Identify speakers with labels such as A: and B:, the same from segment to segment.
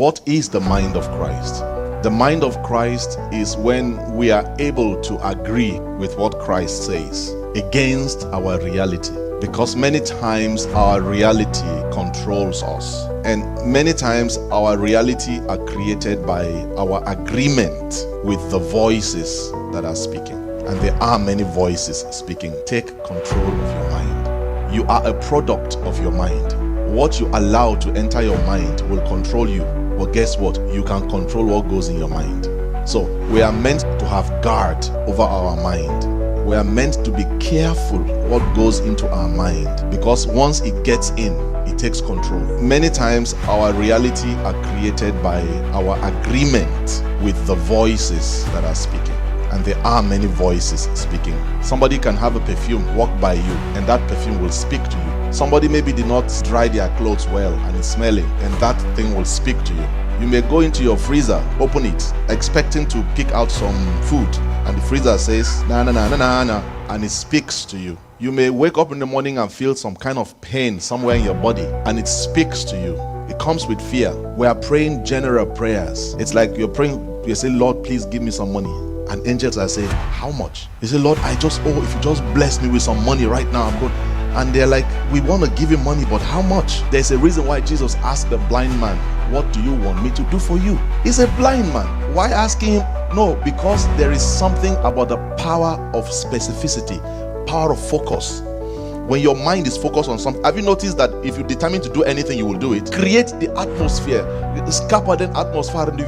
A: What is the mind of Christ? The mind of Christ is when we are able to agree with what Christ says against our reality. Because many times our reality controls us. And many times our reality are created by our agreement with the voices that are speaking. And there are many voices speaking. Take control of your mind. You are a product of your mind. What you allow to enter your mind will control you. But guess what? You can control what goes in your mind. So we are meant to have guard over our mind. We are meant to be careful what goes into our mind, because once it gets in, it takes control. Many times our reality are created by our agreement with the voices that are speaking. And there are many voices speaking. Somebody can have a perfume walk by you, and that perfume will speak to you. Somebody maybe did not dry their clothes well and it's smelling, and that thing will speak to you. You may go into your freezer, open it, expecting to pick out some food, and the freezer says, na na na na na na, and it speaks to you. You may wake up in the morning and feel some kind of pain somewhere in your body, and it speaks to you. It comes with fear. We are praying general prayers. It's like you're praying, you say, Lord, please give me some money. And angels are saying, how much? You say, Lord, if you just bless me with some money right now, I'm good. And they're like, we want to give you money, but how much? There's a reason why Jesus asked the blind man, what do you want me to do for you? He's a blind man. Why asking him? No, because there is something about the power of specificity, power of focus. When your mind is focused on something, have you noticed that if you determine to do anything, you will do it? Create the atmosphere. Skapa den atmosfären du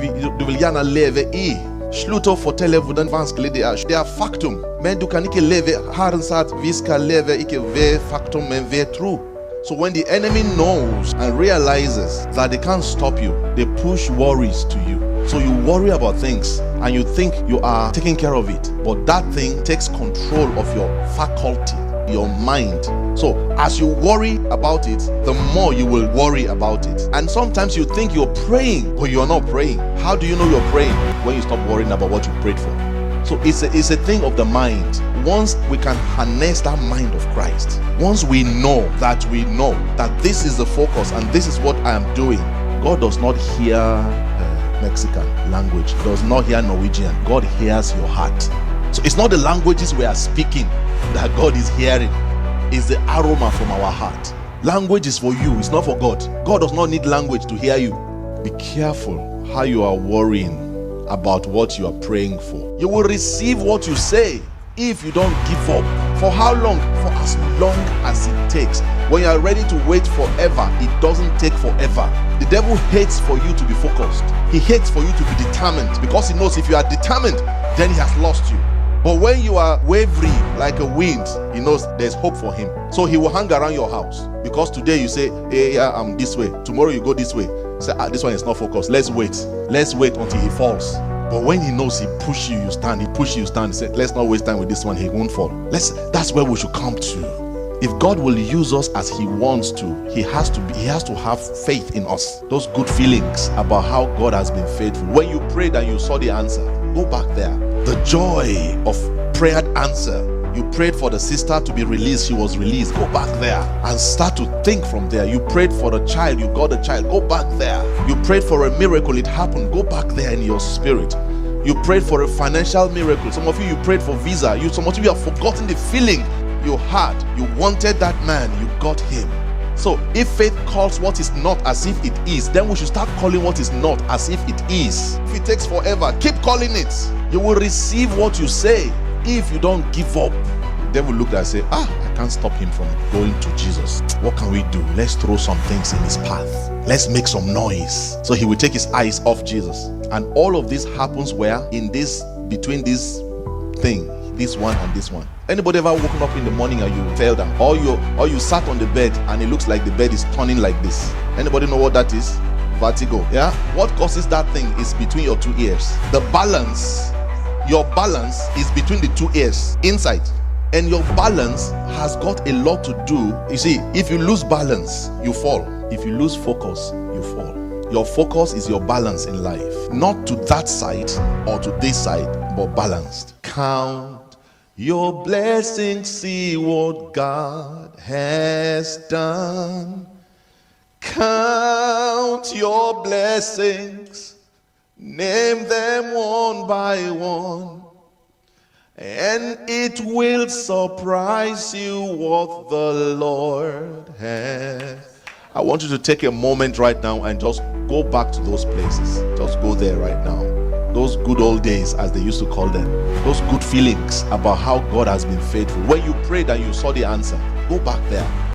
A: vill gärna leva i. Sluta fortelle hvordan vanskelig det er. Det er faktum. Men du kan ikke leve. Herren sa at vi skal leve ikke ved faktum, men ved tro. So when the enemy knows and realizes that they can't stop you, they push worries to you. So you worry about things and you think you are taking care of it. But that thing takes control of your faculty, your mind. So as you worry about it, the more you will worry about it. And sometimes you think you're praying, but you're not praying. How do you know you're praying? When you stop worrying about what you prayed for. So it's a thing of the mind. Once we can harness that mind of Christ, once we know that this is the focus and this is what I am doing, God does not hear Mexican language, does not hear Norwegian. God hears your heart. So it's not the languages we are speaking that God is hearing. It's the aroma from our heart. Language is for you, it's not for God. God does not need language to hear you. Be careful how you are worrying about what you are praying for. You will receive what you say if you don't give up. For how long? For as long as it takes. When you are ready to wait forever, it doesn't take forever. The devil hates for you to be focused. He hates for you to be determined, because he knows if you are determined, then he has lost you. But when you are wavering like a wind, he knows there's hope for him. So he will hang around your house. Because today you say, hey, yeah, I'm this way. Tomorrow you go this way. Say, this one is not focused. Let's wait. Let's wait until he falls. But when he knows he push you, you stand. He push you, stand. He said, let's not waste time with this one. He won't fall. That's where we should come to. If God will use us as he wants to, he has to have faith in us. Those good feelings about how God has been faithful. When you prayed and you saw the answer, go back there. The joy of prayer answer. You prayed for the sister to be released, she was released. Go back there and start to think from there. You prayed for the child, you got a child. Go back there. You prayed for a miracle, it happened. Go back there in your spirit. You prayed for a financial miracle. Some of you prayed for visa. Some of you have forgotten the feeling you had. You wanted that man, you got him. So if faith calls what is not as if it is, then we should start calling what is not as if it is. If it takes forever, keep calling it. You will receive what you say if you don't give up. The devil looked and said, I can't stop him from going to Jesus. What can we do? Let's throw some things in his path. Let's make some noise. So he will take his eyes off Jesus. And all of this happens where? Between this thing, this one and this one. Anybody ever woken up in the morning and you fell down? Or you sat on the bed and it looks like the bed is turning like this. Anybody know what that is? Vertigo. Yeah? What causes that thing is between your two ears. Your balance is between the two ears, inside. And your balance has got a lot to do. You see, if you lose balance, you fall. If you lose focus, you fall. Your focus is your balance in life. Not to that side or to this side, but balanced. Count your blessings, see what God has done. Count your blessings, name them one by one, and it will surprise you what the Lord has. I want you to take a moment right now and just go back to those places. Just go there right now. Those good old days, as they used to call them. Those good feelings about how God has been faithful. When you prayed and you saw the answer, go back there.